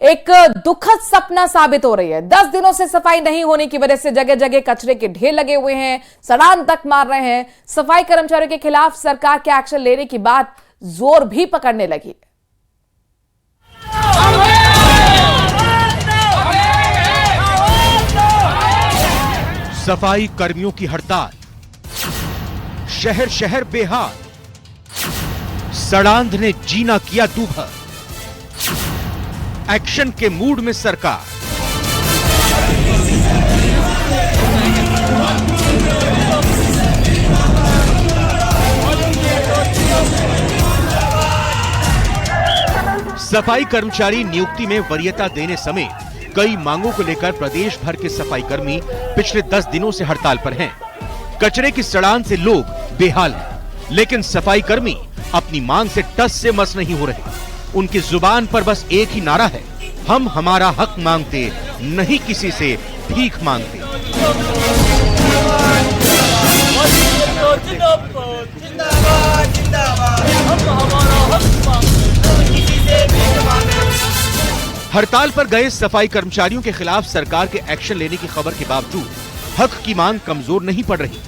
एक दुखद सपना साबित हो रही है। 10 दिनों से सफाई नहीं होने की वजह से जगह जगह कचरे के ढेर लगे हुए हैं, सड़ान तक मार रहे हैं। सफाई कर्मचारियों के खिलाफ सरकार के एक्शन लेने की बात जोर भी पकड़ने लगी। सफाई कर्मियों की हड़ताल, शहर शहर बेहाल, सड़ांध ने जीना किया दूभर, एक्शन के मूड में सरकार। सफाई कर्मचारी नियुक्ति में वरीयता देने समेत कई मांगों को लेकर प्रदेश भर के सफाई कर्मी पिछले 10 दिनों से हड़ताल पर हैं। कचरे की सड़ान से लोग बेहाल हैं, लेकिन सफाई कर्मी अपनी मांग से टस से मस नहीं हो रहे। उनकी जुबान पर बस एक ही नारा है, हम हमारा हक मांगते, नहीं किसी से भीख मांगते। हड़ताल पर गए सफाई कर्मचारियों के खिलाफ सरकार के एक्शन लेने की खबर के बावजूद हक की मांग कमजोर नहीं पड़ रही।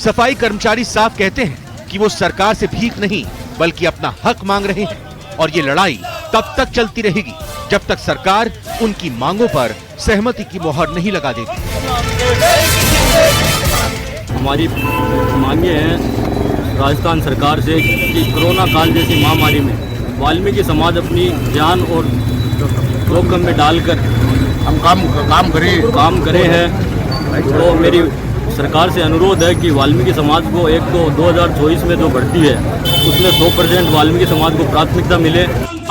सफाई कर्मचारी साफ कहते हैं कि वो सरकार से भीख नहीं बल्कि अपना हक मांग रहे हैं, और ये लड़ाई तब तक चलती रहेगी जब तक सरकार उनकी मांगों पर सहमति की मोहर नहीं लगा देती। हमारी मांगे हैं राजस्थान सरकार से कि कोरोना काल जैसी महामारी में वाल्मीकि समाज अपनी जान और जोखिम में डालकर हम काम करे हैं। तो मेरी सरकार से अनुरोध है कि वाल्मीकि समाज को एक तो 2024 में जो भर्ती है उसमें 100% वाल्मीकि समाज को प्राथमिकता मिले।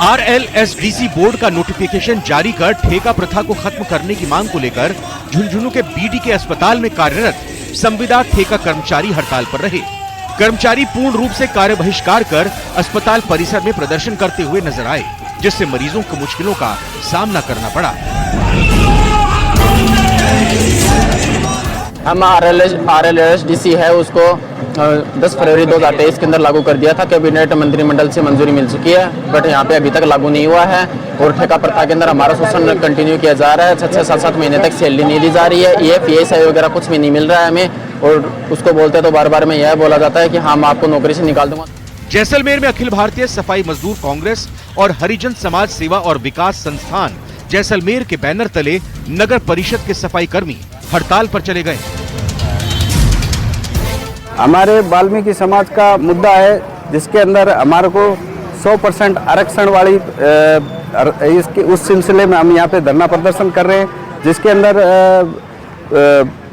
RLSDC बोर्ड का नोटिफिकेशन जारी कर ठेका प्रथा को खत्म करने की मांग को लेकर झुंझुनू के BD के अस्पताल में कार्यरत संविदा ठेका कर्मचारी हड़ताल पर रहे। कर्मचारी पूर्ण रूप से कार्य बहिष्कार कर अस्पताल परिसर में प्रदर्शन करते हुए नजर आए, जिससे मरीजों को मुश्किलों का सामना करना पड़ा। हम RLSDC है उसको 10 फरवरी 2023 के अंदर लागू कर दिया था। कैबिनेट मंत्रिमंडल से मंजूरी मिल चुकी है, बट यहाँ पे अभी तक लागू नहीं हुआ है। और ठेका प्रथा के अंदर हमारा शोषण कंटिन्यू किया जा रहा है। 6-7 महीने तक सैलरी नहीं दी जा रही है, EFSI वगैरह कुछ भी नहीं मिल रहा है हमें। और उसको बोलते तो बार बार में यह बोला जाता है कि हाँ मैं आपको नौकरी से निकाल दूंगा। जैसलमेर में अखिल भारतीय सफाई मजदूर कांग्रेस और हरिजन समाज सेवा और विकास संस्थान जैसलमेर के बैनर तले नगर परिषद के सफाई कर्मी हड़ताल पर चले गए। हमारे वाल्मीकि समाज का मुद्दा है जिसके अंदर हमारे को 100% आरक्षण वाली इसके उस सिलसिले में हम यहाँ पे धरना प्रदर्शन कर रहे हैं, जिसके अंदर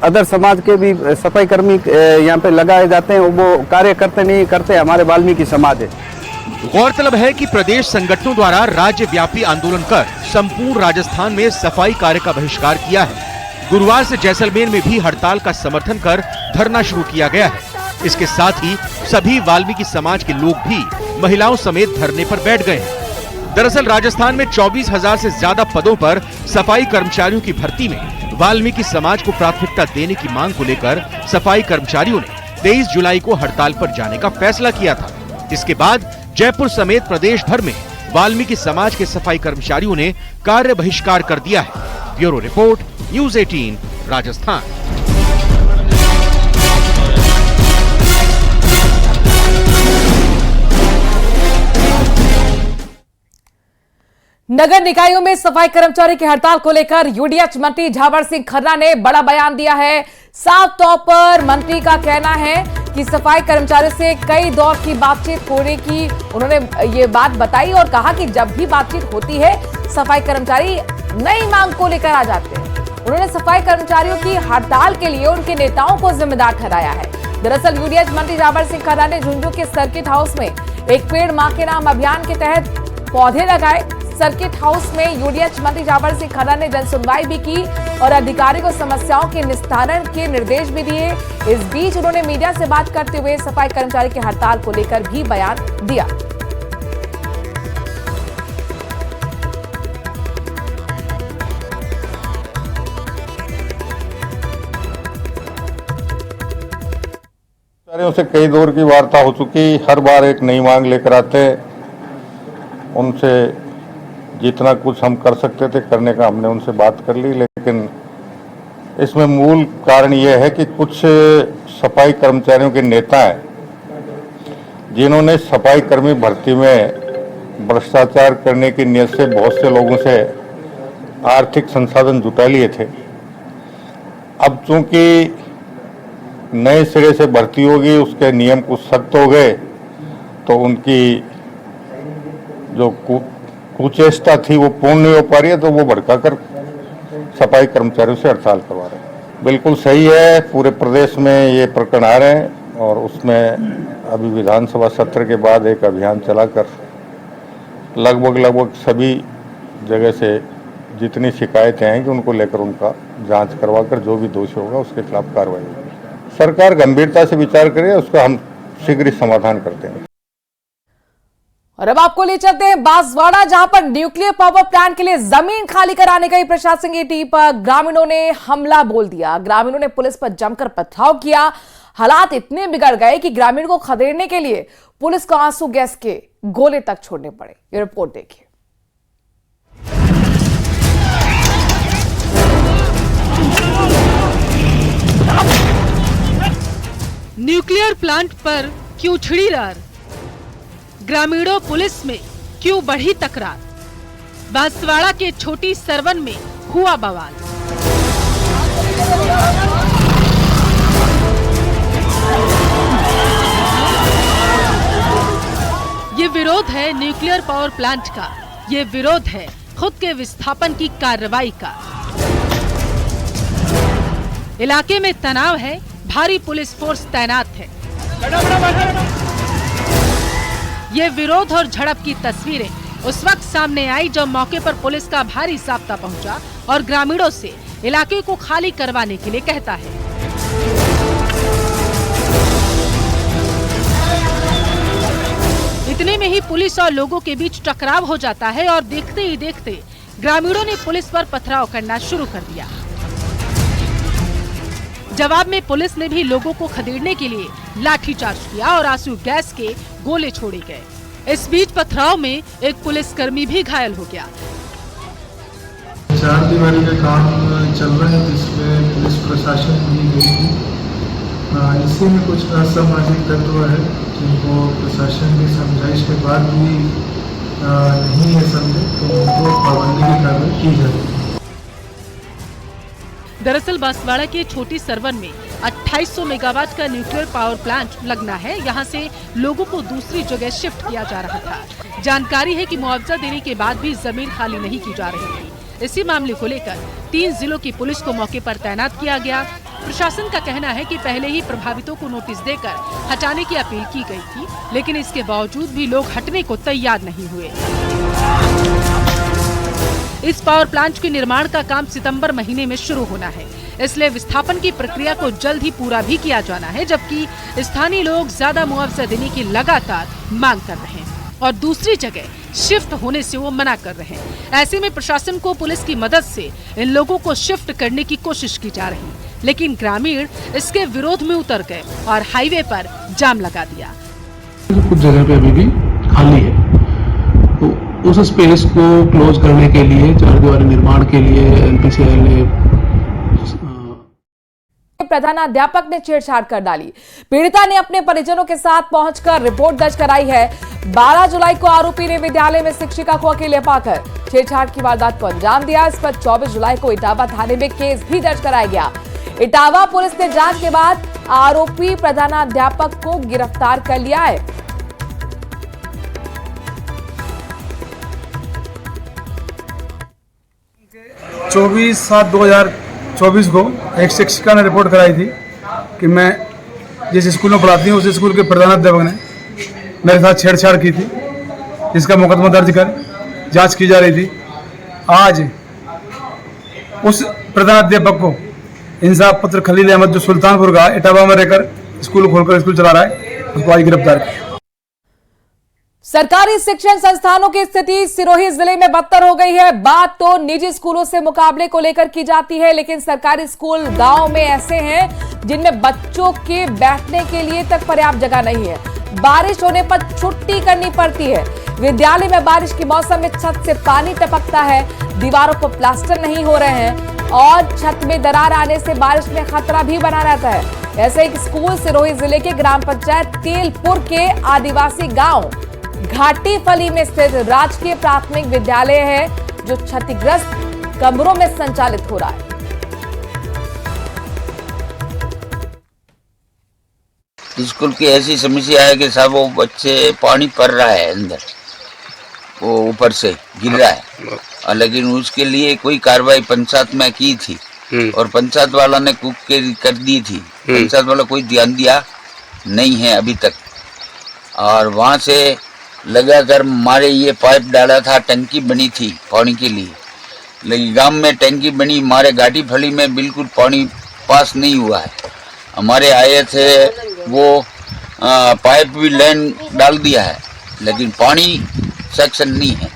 अदर समाज के भी सफाई कर्मी यहाँ पे लगाए जाते हैं। वो कार्य करते नहीं करते हमारे वाल्मीकि समाज है। गौरतलब है कि प्रदेश संगठनों द्वारा राज्य व्यापी आंदोलन कर संपूर्ण राजस्थान में सफाई कार्य का बहिष्कार किया है। गुरुवार से जैसलमेर में भी हड़ताल का समर्थन कर धरना शुरू किया गया है। इसके साथ ही सभी वाल्मीकि समाज के लोग भी महिलाओं समेत धरने पर बैठ गए हैं। दरअसल राजस्थान में 24,000 से ज्यादा पदों पर सफाई कर्मचारियों की भर्ती में वाल्मीकि समाज को प्राथमिकता देने की मांग को लेकर सफाई कर्मचारियों ने 23 जुलाई को हड़ताल पर जाने का फैसला किया था। इसके बाद जयपुर समेत प्रदेश भर में वाल्मीकि समाज के सफाई कर्मचारियों ने कार्य बहिष्कार कर दिया है। Bureau report, news 18 Rajasthan. नगर निकायों में सफाई कर्मचारी की हड़ताल को लेकर UDH मंत्री झावर सिंह खन्ना ने बड़ा बयान दिया है। साफ तौर पर मंत्री का कहना है कि सफाई कर्मचारियों से कई दौर की बातचीत होने की उन्होंने ये बात बताई और कहा कि जब भी बातचीत होती है सफाई कर्मचारी नई मांग को लेकर आ जाते हैं। उन्होंने सफाई कर्मचारियों की हड़ताल के लिए उनके नेताओं को जिम्मेदार ठहराया है। दरअसल UDH मंत्री झावर सिंह खन्ना ने झुंझुनू के सर्किट हाउस में एक पेड़ मां के नाम अभियान के तहत पौधे लगाए। सर्किट हाउस में UDH मंत्री झावर सिंह खन्ना ने जन सुनवाई भी की और अधिकारी को समस्याओं के निस्तारण के निर्देश भी दिए। इस बीच उन्होंने मीडिया से बात करते हुए सफाई कर्मचारी की हड़ताल को लेकर भी बयान दिया। से कई दौर की वार्ता हो चुकी, हर बार एक नई मांग लेकर आते, उनसे जितना कुछ हम कर सकते थे करने का हमने उनसे बात कर ली, लेकिन इसमें मूल कारण ये है कि कुछ सफाई कर्मचारियों के नेता हैं जिन्होंने सफाई कर्मी भर्ती में भ्रष्टाचार करने की नीयत से बहुत से लोगों से आर्थिक संसाधन जुटा लिए थे। अब चूंकि नए सिरे से भर्ती होगी, उसके नियम कुछ सख्त हो गए, तो उनकी जो कुचेष्टा थी वो पूर्ण नहीं हो पा रही है, तो वो भड़काकर सफाई कर्मचारियों से हड़ताल करवा रहे हैं। बिल्कुल सही है, पूरे प्रदेश में ये प्रकरण आ रहे हैं और उसमें अभी विधानसभा सत्र के बाद एक अभियान चलाकर लगभग सभी जगह से जितनी शिकायतें आएंगी उनको लेकर उनका जांच करवाकर जो भी दोषी होगा उसके खिलाफ कार्रवाई होगी। सरकार गंभीरता से विचार करे, उसका हम शीघ्र ही समाधान करते हैं। और अब आपको ले चलते हैं बांसवाड़ा, जहां पर न्यूक्लियर पावर प्लांट के लिए जमीन खाली कराने गई प्रशासन की टीम पर ग्रामीणों ने हमला बोल दिया। ग्रामीणों ने पुलिस पर जमकर पथराव किया। हालात इतने बिगड़ गए कि ग्रामीणों को खदेड़ने के लिए पुलिस को आंसू गैस के गोले तक छोड़ने पड़े। ये रिपोर्ट देखिए। न्यूक्लियर प्लांट पर क्यों छिड़ी रार, ग्रामीणों पुलिस में क्यों बढ़ी तकरार, बांसवाड़ा के छोटी सरवन में हुआ बवाल। ये विरोध है न्यूक्लियर पावर प्लांट का, ये विरोध है खुद के विस्थापन की कार्रवाई का। इलाके में तनाव है, भारी पुलिस फोर्स तैनात है। ये विरोध और झड़प की तस्वीरें उस वक्त सामने आई जब मौके पर पुलिस का भारी जाब्ता पहुंचा और ग्रामीणों से इलाके को खाली करवाने के लिए कहता है। इतने में ही पुलिस और लोगों के बीच टकराव हो जाता है और देखते ही देखते ग्रामीणों ने पुलिस पर पथराव करना शुरू कर दिया। जवाब में पुलिस ने भी लोगों को खदेड़ने के लिए लाठीचार्ज किया और आंसू गैस के गोले छोड़े गए। इस बीच पथराव में एक पुलिसकर्मी भी घायल हो गया। चार दीवारी का काम चल रहा है जिसमें पुलिस प्रशासन भी गई थी। इसी में कुछ असामाजिक तत्व है जिनको प्रशासन की समझाइश के बाद भी नहीं है समझे, तो उनको पाबंदी की कार्रवाई की जाएगी। दरअसल बांसवाड़ा के छोटी सरवन में 2800 मेगावाट का न्यूक्लियर पावर प्लांट लगना है। यहां से लोगों को दूसरी जगह शिफ्ट किया जा रहा था। जानकारी है कि मुआवजा देने के बाद भी जमीन खाली नहीं की जा रही थी। इसी मामले को लेकर 3 जिलों की पुलिस को मौके पर तैनात किया गया। प्रशासन का कहना है कि पहले ही प्रभावितों को नोटिस देकर हटाने की अपील की गई थी, लेकिन इसके बावजूद भी लोग हटने को तैयार नहीं हुए। इस पावर प्लांट के निर्माण का काम सितंबर महीने में शुरू होना है, इसलिए विस्थापन की प्रक्रिया को जल्द ही पूरा भी किया जाना है, जबकि स्थानीय लोग ज्यादा मुआवजा देने की लगातार मांग कर रहे हैं और दूसरी जगह शिफ्ट होने से वो मना कर रहे हैं। ऐसे में प्रशासन को पुलिस की मदद से इन लोगों को शिफ्ट करने की कोशिश की जा रही, लेकिन ग्रामीण इसके विरोध में उतर गए और हाईवे पर जाम लगा दिया। कुछ जगह पे अभी भी खाली है, तो उस स्पेस को क्लोज करने के लिए, चार दीवारी निर्माण के लिए एनपीसीएल ने प्रधानाध्यापक ने छेड़छाड़ कर डाली। पीड़िता ने अपने परिजनों के साथ पहुंचकर रिपोर्ट दर्ज कराई है। 12 जुलाई को आरोपी ने विद्यालय में शिक्षिका को अकेले पाकर छेड़छाड़ की वारदात को अंजाम दिया। इस पर 24 जुलाई को इटावा थाने में केस भी दर्ज कराया गया। इटावा पुलिस ने जांच के बाद आरोपी प्रधानाध्यापक को गिरफ्तार कर लिया है। चौबीस 7/2024 को एक शिक्षिका ने रिपोर्ट कराई थी कि मैं जिस स्कूल में पढ़ाती हूँ उस स्कूल के प्रधानाध्यापक ने मेरे साथ छेड़छाड़ की थी, जिसका मुकदमा दर्ज कर जांच की जा रही थी। आज उस प्रधानाध्यापक को इंसाफ पत्र खलील अहमद जो सुल्तानपुर का इटावा में रहकर स्कूल खोलकर स्कूल चला रहा है, उसको आज गिरफ्तार किया। सरकारी शिक्षण संस्थानों की स्थिति सिरोही जिले में बदतर हो गई है। बात तो निजी स्कूलों से मुकाबले को लेकर की जाती है, लेकिन सरकारी स्कूल गांव में ऐसे हैं जिनमें बच्चों के बैठने के लिए तक पर्याप्त जगह नहीं है। बारिश होने पर छुट्टी करनी पड़ती है। विद्यालय में बारिश के मौसम में छत से पानी टपकता है, दीवारों पर प्लास्टर नहीं हो रहे हैं और छत में दरार आने से बारिश में खतरा भी बना रहता है। ऐसे एक स्कूल सिरोही जिले के ग्राम पंचायत तेलपुर के आदिवासी गांव घाटी फली में स्थित राजकीय प्राथमिक विद्यालय है, जो क्षतिग्रस्त कमरों में संचालित हो रहा है। स्कूल की ऐसी समस्या है कि साहब वो बच्चे पानी पड़ रहा है अंदर, वो ऊपर से गिर रहा है, लेकिन उसके लिए कोई कार्रवाई पंचायत में की थी और पंचायत वाला ने कुक कर दी थी। पंचायत वाला कोई ध्यान दिया नहीं है अभी तक। और वहाँ से लगाकर हमारे ये पाइप डाला था, टंकी बनी थी पानी के लिए, लेकिन गांव में टंकी बनी, हमारे घाटी फली में बिल्कुल पानी पास नहीं हुआ है। हमारे आए थे वो पाइप भी लाइन डाल दिया है, लेकिन पानी सेक्शन नहीं है।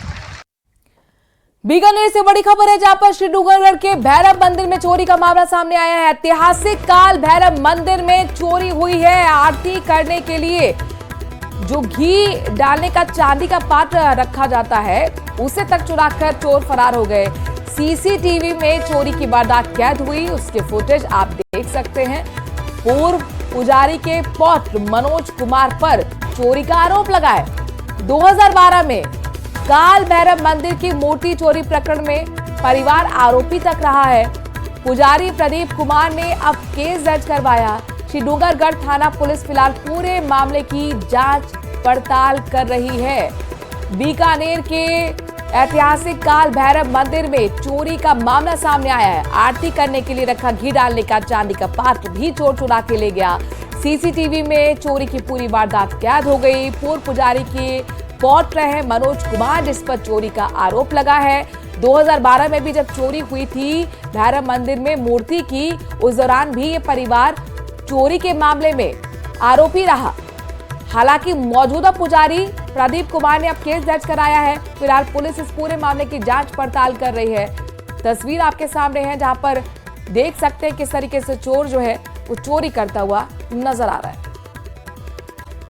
बीकानेर से बड़ी खबर है, जहां पर श्री डूंगरगढ़ के भैरव मंदिर में चोरी का मामला सामने आया है। ऐतिहासिक काल भैरव मंदिर में चोरी हुई है। आरती करने के लिए जो घी डालने का चांदी का पात्र रखा जाता है, उसे तक चुराकर चोर फरार हो गए। सीसीटीवी में चोरी की वारदात कैद हुई, उसके फुटेज आप देख सकते हैं। पूर्व पुजारी के पौत्र मनोज कुमार पर चोरी का आरोप लगा है। 2012 में काल भैरव मंदिर की मूर्ति चोरी प्रकरण में परिवार आरोपी तक रहा है। पुजारी प्रदीप कुमार ने अब केस दर्ज करवाया। श्री डूंगरगढ़ थाना पुलिस फिलहाल पूरे मामले की जांच पड़ताल कर रही है। बीकानेर के ऐतिहासिक काल भैरव मंदिर में चोरी का मामला सामने आया है। आरती करने के लिए रखा घी डालने का चांदी का पात्र भी चोर चुरा के ले गया। सीसीटीवी में चोरी की पूरी वारदात कैद हो गई। पूर्व पुजारी के पौत्र है मनोज कुमार, जिस पर चोरी का आरोप लगा है। 2012 में भी जब चोरी हुई थी भैरव मंदिर में मूर्ति की, उस दौरान भी ये परिवार चोरी के मामले में आरोपी रहा। हालांकि मौजूदा पुजारी प्रदीप कुमार ने अब केस दर्ज कराया है। फिलहाल पुलिस इस पूरे मामले की जांच पड़ताल कर रही है। तस्वीर आपके सामने है, जहां पर देख सकते हैं किस तरीके से चोर जो है वो चोरी करता हुआ नजर आ रहा है।